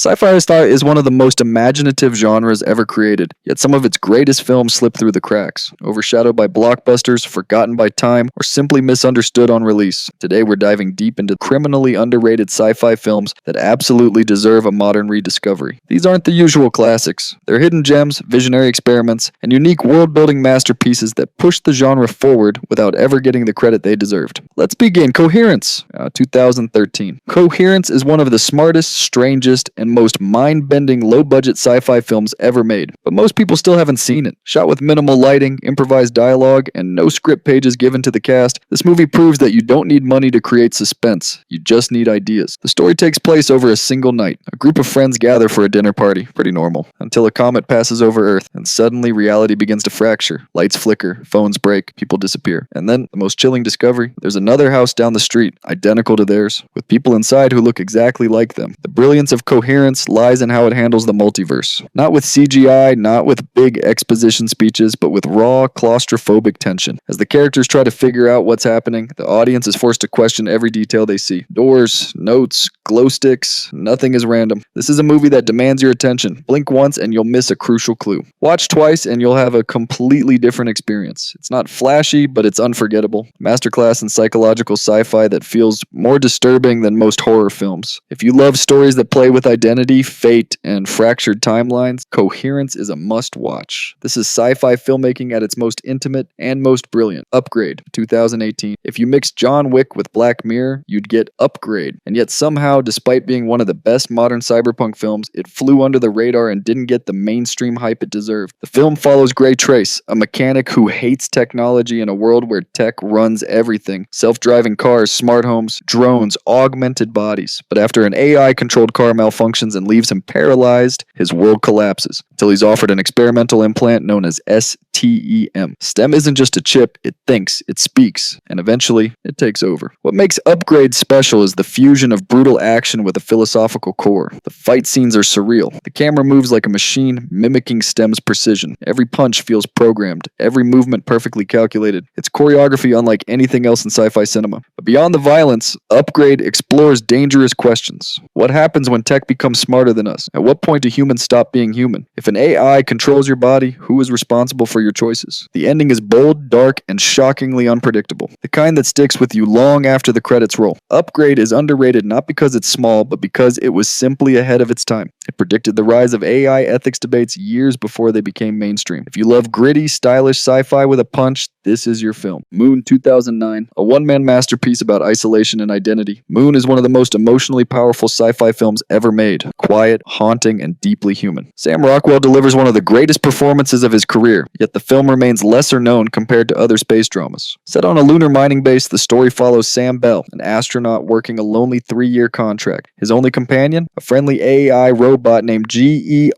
Sci-fi is one of the most imaginative genres ever created, yet some of its greatest films slip through the cracks, overshadowed by blockbusters, forgotten by time, or simply misunderstood on release. Today we're diving deep into criminally underrated sci-fi films that absolutely deserve a modern rediscovery. These aren't the usual classics. They're hidden gems, visionary experiments, and unique world-building masterpieces that push the genre forward without ever getting the credit they deserved. Let's begin. Coherence, 2013. Coherence is one of the smartest, strangest, and most mind-bending low-budget sci-fi films ever made, but most people still haven't seen it. Shot with minimal lighting, improvised dialogue, and no script pages given to the cast, this movie proves that you don't need money to create suspense, you just need ideas. The story takes place over a single night. A group of friends gather for a dinner party, pretty normal, until a comet passes over Earth, and suddenly reality begins to fracture. Lights flicker, phones break, people disappear. And then, the most chilling discovery, there's another house down the street, identical to theirs, with people inside who look exactly like them. The brilliance of Coherence lies in how it handles the multiverse. Not with CGI, not with big exposition speeches, but with raw, claustrophobic tension. As the characters try to figure out what's happening, the audience is forced to question every detail they see. Doors, notes, glow sticks, nothing is random. This is a movie that demands your attention. Blink once and you'll miss a crucial clue. Watch twice and you'll have a completely different experience. It's not flashy, but it's unforgettable. Masterclass in psychological sci-fi that feels more disturbing than most horror films. If you love stories that play with identity, fate, and fractured timelines, Coherence is a must-watch. This is sci-fi filmmaking at its most intimate and most brilliant. Upgrade, 2018. If you mix John Wick with Black Mirror, you'd get Upgrade. And yet somehow, despite being one of the best modern cyberpunk films, it flew under the radar and didn't get the mainstream hype it deserved. The film follows Gray Trace, a mechanic who hates technology in a world where tech runs everything. Self-driving cars, smart homes, drones, augmented bodies. But after an AI-controlled car malfunctions and leaves him paralyzed, his world collapses until he's offered an experimental implant known as STEM. STEM isn't just a chip, it thinks, it speaks, and eventually, it takes over. What makes Upgrade special is the fusion of brutal action with a philosophical core. The fight scenes are surreal. The camera moves like a machine, mimicking STEM's precision. Every punch feels programmed, every movement perfectly calculated. It's choreography unlike anything else in sci-fi cinema. But beyond the violence, Upgrade explores dangerous questions. What happens when tech becomes smarter than us? At what point do humans stop being human? If an AI controls your body, who is responsible for your choices? The ending is bold, dark, and shockingly unpredictable. The kind that sticks with you long after the credits roll. Upgrade is underrated not because it's small, but because it was simply ahead of its time. It predicted the rise of AI ethics debates years before they became mainstream. If you love gritty, stylish sci-fi with a punch, this is your film. Moon, 2009, a one-man masterpiece about isolation and identity. Moon is one of the most emotionally powerful sci-fi films ever made. Quiet, haunting, and deeply human. Sam Rockwell delivers one of the greatest performances of his career, yet the film remains lesser known compared to other space dramas. Set on a lunar mining base, the story follows Sam Bell, an astronaut working a lonely 3-year contract. His only companion? A friendly AI robot named GERTY.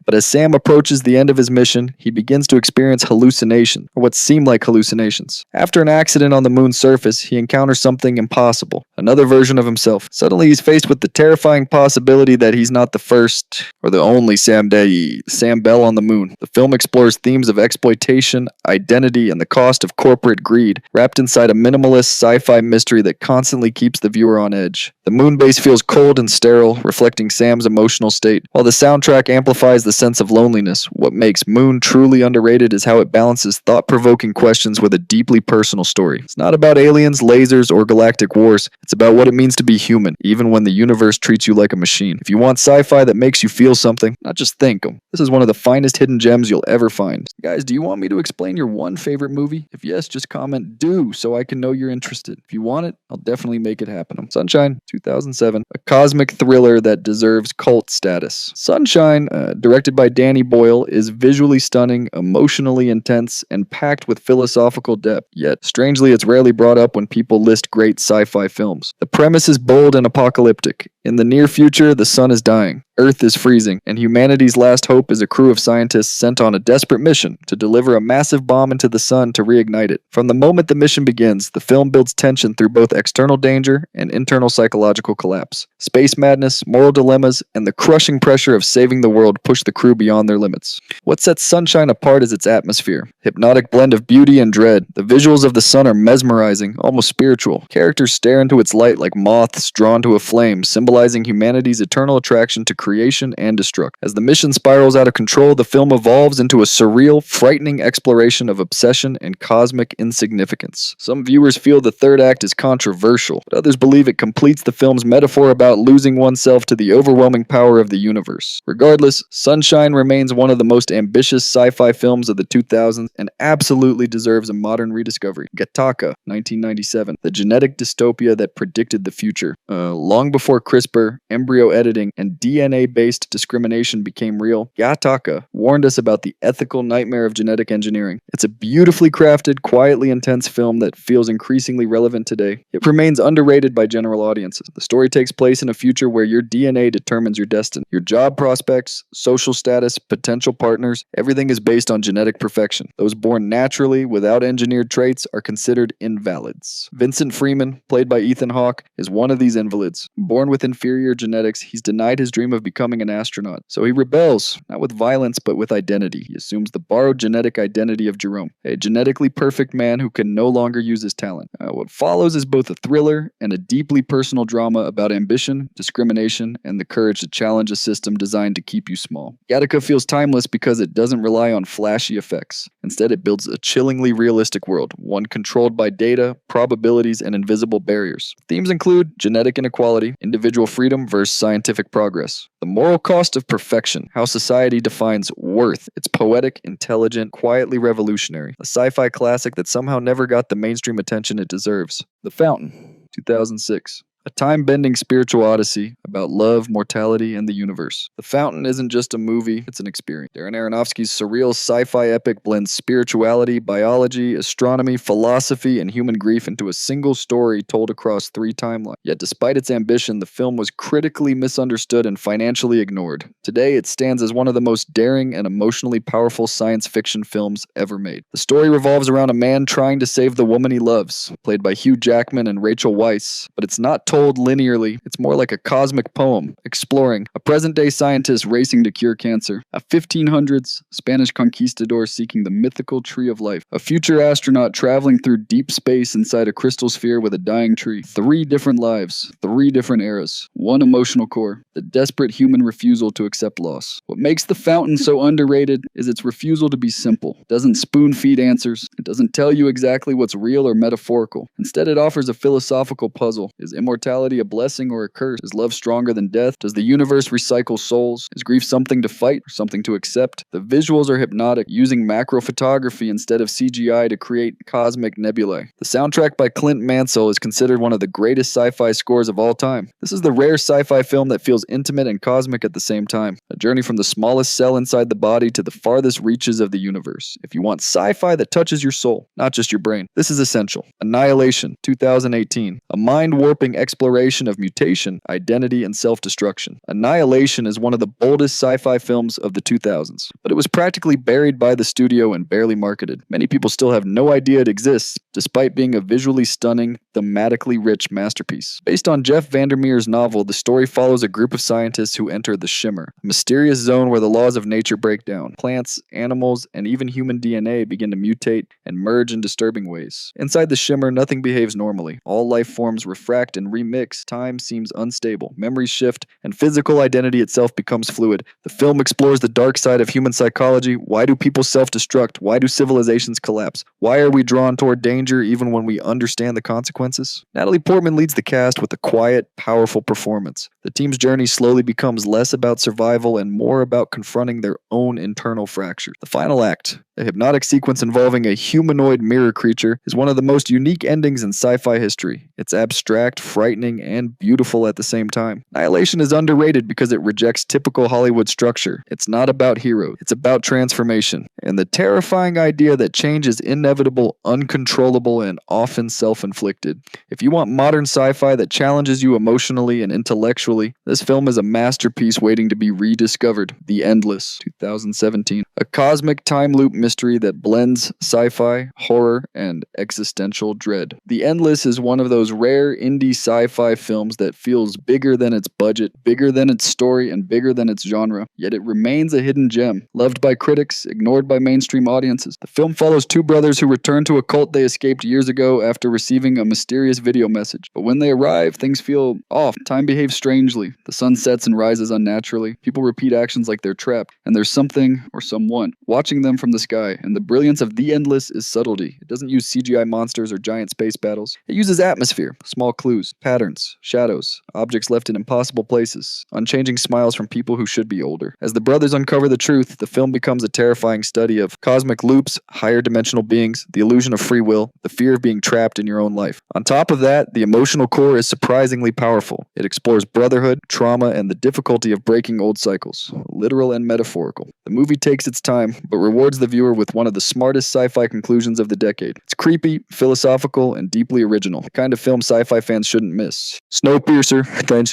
But as Sam approaches the end of his mission, he begins to experience hallucination, or what seem like hallucinations. After an accident on the moon's surface, he encounters something impossible, another version of himself. Suddenly he's faced with the terrifying possibility that he's not the first or the only Sam Bell on the moon. The film explores themes of exploitation, identity, and the cost of corporate greed, wrapped inside a minimalist sci-fi mystery that constantly keeps the viewer on edge. The moon base feels cold and sterile, reflecting Sam's emotional state, while the soundtrack amplifies the sense of loneliness. What makes Moon truly underrated is how it balances thought-provoking questions with a deeply personal story. It's not about aliens, lasers, or galactic wars. It's about what it means to be human, even when the universe treats you like a machine. If you want sci-fi that makes you feel something, not just think them, this is one of the finest hidden gems you'll ever find. Guys, do you want me to explain your one favorite movie? If yes, just comment "do" so I can know you're interested. If you want it, I'll definitely make it happen. Sunshine, 2007, a cosmic thriller that deserves cult status. Sunshine, directed by Danny Boyle, is visually stunning, emotionally intense, and packed with philosophical depth. Yet, strangely, it's rarely brought up when people list great sci-fi films. The premise is bold and apocalyptic. In the near future, the sun is dying. Earth is freezing, and humanity's last hope is a crew of scientists sent on a desperate mission to deliver a massive bomb into the sun to reignite it. From the moment the mission begins, the film builds tension through both external danger and internal psychological collapse. Space madness, moral dilemmas, and the crushing pressure of saving the world push the crew beyond their limits. What sets Sunshine apart is its atmosphere. Hypnotic blend of beauty and dread. The visuals of the sun are mesmerizing, almost spiritual. Characters stare into its light like moths drawn to a flame, symbolizing humanity's eternal attraction to creation and destruction. As the mission spirals out of control, the film evolves into a surreal, frightening exploration of obsession and cosmic insignificance. Some viewers feel the third act is controversial, but others believe it completes the film's metaphor about losing oneself to the overwhelming power of the universe. Regardless, Sunshine remains one of the most ambitious sci-fi films of the 2000s and absolutely deserves a modern rediscovery. Gattaca, 1997, the genetic dystopia that predicted the future. Long before CRISPR, embryo editing, and DNA-based discrimination became real, Gattaca warned us about the ethical nightmare of genetic engineering. It's a beautifully crafted, quietly intense film that feels increasingly relevant today. It remains underrated by general audiences. The story takes place in a future where your DNA determines your destiny. Your job prospects, social status, potential partners, everything is based on genetic perfection. Those born naturally, without engineered traits, are considered invalids. Vincent Freeman, played by Ethan Hawke, is one of these invalids. Born with inferior genetics, he's denied his dream of becoming an astronaut. So he rebels, not with violence, but with identity. He assumes the borrowed genetic identity of Jerome, a genetically perfect man who can no longer use his talent. What follows is both a thriller and a deeply personal drama about ambition, discrimination, and the courage to challenge a system designed to keep you small. Gattaca feels timeless because it doesn't rely on flashy effects. Instead, it builds a chillingly realistic world, one controlled by data, probabilities, and invisible barriers. Themes include genetic inequality, individual freedom versus scientific progress, the moral cost of perfection, how society defines worth. It's poetic, intelligent, quietly revolutionary, a sci-fi classic that somehow never got the mainstream attention it deserves. The Fountain, 2006. A time-bending spiritual odyssey about love, mortality, and the universe. The Fountain isn't just a movie, it's an experience. Darren Aronofsky's surreal sci-fi epic blends spirituality, biology, astronomy, philosophy, and human grief into a single story told across 3 timelines. Yet despite its ambition, the film was critically misunderstood and financially ignored. Today, it stands as one of the most daring and emotionally powerful science fiction films ever made. The story revolves around a man trying to save the woman he loves, played by Hugh Jackman and Rachel Weisz, but it's not told linearly. It's more like a cosmic poem, exploring a present-day scientist racing to cure cancer, a 1500s Spanish conquistador seeking the mythical tree of life, a future astronaut traveling through deep space inside a crystal sphere with a dying tree. 3 different lives, 3 different eras, 1 emotional core, the desperate human refusal to accept loss. What makes The Fountain so underrated is its refusal to be simple. It doesn't spoon-feed answers. It doesn't tell you exactly what's real or metaphorical. Instead, it offers a philosophical puzzle. Is immortality a blessing or a curse? Is love stronger than death? Does the universe recycle souls? Is grief something to fight or something to accept? The visuals are hypnotic, using macro photography instead of CGI to create cosmic nebulae. The soundtrack by Clint Mansell is considered one of the greatest sci-fi scores of all time. This is the rare sci-fi film that feels intimate and cosmic at the same time. A journey from the smallest cell inside the body to the farthest reaches of the universe. If you want sci-fi that touches your soul, not just your brain, this is essential. Annihilation, 2018. A mind-warping exploration of mutation, identity, and self-destruction. Annihilation is one of the boldest sci-fi films of the 2000s, but it was practically buried by the studio and barely marketed. Many people still have no idea it exists, despite being a visually stunning, thematically rich masterpiece. Based on Jeff Vandermeer's novel, the story follows a group of scientists who enter the Shimmer, a mysterious zone where the laws of nature break down. Plants, animals, and even human DNA begin to mutate and merge in disturbing ways. Inside the Shimmer, nothing behaves normally. All life forms refract and remix. Time seems unstable. Memories shift, and physical identity itself becomes fluid. The film explores the dark side of human psychology. Why do people self-destruct? Why do civilizations collapse? Why are we drawn toward danger even when we understand the consequences? Natalie Portman leads the cast with a quiet, powerful performance. The team's journey slowly becomes less about survival and more about confronting their own internal fractures. The final act, a hypnotic sequence involving a humanoid mirror creature, is one of the most unique endings in sci-fi history. It's abstract, frightening, and beautiful at the same time. Annihilation is underrated because it rejects typical Hollywood structure. It's not about heroes, it's about transformation, and the terrifying idea that change is inevitable, uncontrollable, and often self-inflicted. If you want modern sci-fi that challenges you emotionally and intellectually conceptually, this film is a masterpiece waiting to be rediscovered. The Endless, 2017. A cosmic time loop mystery that blends sci-fi, horror, and existential dread. The Endless is one of those rare indie sci-fi films that feels bigger than its budget, bigger than its story, and bigger than its genre, yet it remains a hidden gem, loved by critics, ignored by mainstream audiences. The film follows two brothers who return to a cult they escaped years ago after receiving a mysterious video message. But when they arrive, things feel off. Time behaves strangely. The sun sets and rises unnaturally. People repeat actions like they're trapped, and there's something or someone watching them from the sky. And the brilliance of The Endless is subtlety. It doesn't use CGI monsters or giant space battles. It uses atmosphere, small clues, patterns, shadows, objects left in impossible places, unchanging smiles from people who should be older. As the brothers uncover the truth, the film becomes a terrifying study of cosmic loops, higher dimensional beings, the illusion of free will, the fear of being trapped in your own life. On top of that, the emotional core is surprisingly powerful. It explores brotherhood, trauma, and the difficulty of breaking old cycles, literal and metaphorical. The movie takes its time, but rewards the viewer with one of the smartest sci-fi conclusions of the decade. It's creepy, philosophical, and deeply original, the kind of film sci-fi fans shouldn't miss. Snowpiercer,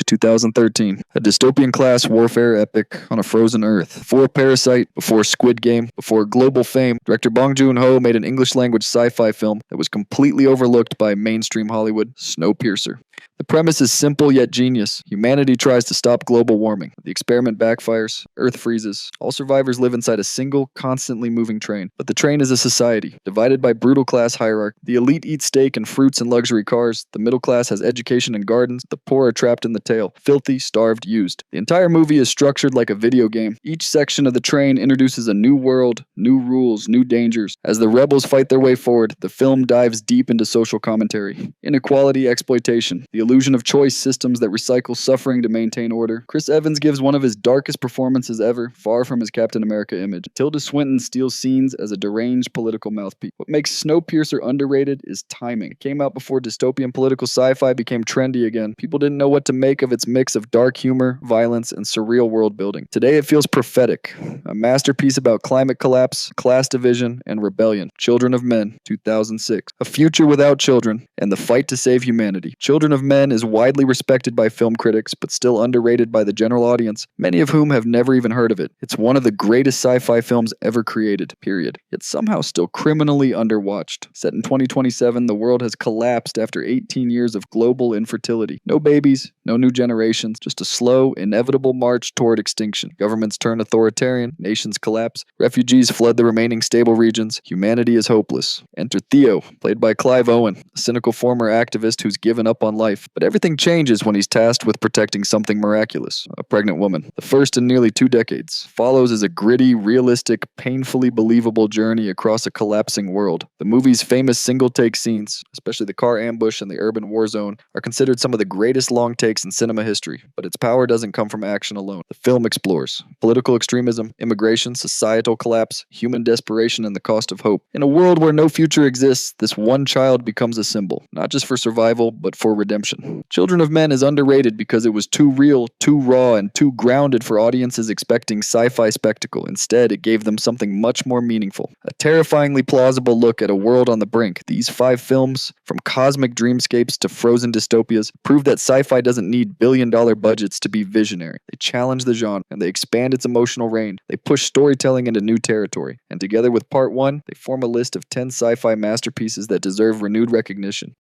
2013. A dystopian class warfare epic on a frozen Earth. Before Parasite, before Squid Game, before global fame, director Bong Joon-ho made an English-language sci-fi film that was completely overlooked by mainstream Hollywood, Snowpiercer. The premise is simple yet genius. Humanity tries to stop global warming. The experiment backfires, Earth freezes. All survivors live inside a single, constantly moving train. But the train is a society, divided by brutal class hierarchy. The elite eat steak and fruits and luxury cars. The middle class has education and gardens. The poor are trapped in the tail, filthy, starved, used. The entire movie is structured like a video game. Each section of the train introduces a new world, new rules, new dangers. As the rebels fight their way forward, the film dives deep into social commentary. Inequality, exploitation. The illusion of choice systems that recycle suffering to maintain order. Chris Evans gives one of his darkest performances ever, far from his Captain America image. Tilda Swinton steals scenes as a deranged political mouthpiece. What makes Snowpiercer underrated is timing. It came out before dystopian political sci-fi became trendy again. People didn't know what to make of its mix of dark humor, violence, and surreal world building. Today it feels prophetic. A masterpiece about climate collapse, class division, and rebellion. Children of Men, 2006. A future without children, and the fight to save humanity. Children of Men is widely respected by film critics, but still underrated by the general audience, many of whom have never even heard of it. It's one of the greatest sci-fi films ever created, period. Yet somehow still criminally underwatched. Set in 2027, the world has collapsed after 18 years of global infertility. No babies, no new generations, just a slow, inevitable march toward extinction. Governments turn authoritarian, nations collapse, refugees flood the remaining stable regions, humanity is hopeless. Enter Theo, played by Clive Owen, a cynical former activist who's given up on life. But everything changes when he's tasked with protecting something miraculous, a pregnant woman. The first in nearly 2 decades. Follows is a gritty, realistic, painfully believable journey across a collapsing world. The movie's famous single-take scenes, especially the car ambush and the urban war zone, are considered some of the greatest long takes in cinema history, but its power doesn't come from action alone. The film explores political extremism, immigration, societal collapse, human desperation, and the cost of hope. In a world where no future exists, this one child becomes a symbol, not just for survival, but for redemption. Children of Men is underrated because it was too real, too raw, and too grounded for audiences expecting sci-fi spectacle. Instead, it gave them something much more meaningful. A terrifyingly plausible look at a world on the brink. These 5 films, from cosmic dreamscapes to frozen dystopias, prove that sci-fi doesn't need billion-dollar budgets to be visionary. They challenge the genre, and they expand its emotional range. They push storytelling into new territory. And together with Part 1, they form a list of 10 sci-fi masterpieces that deserve renewed recognition.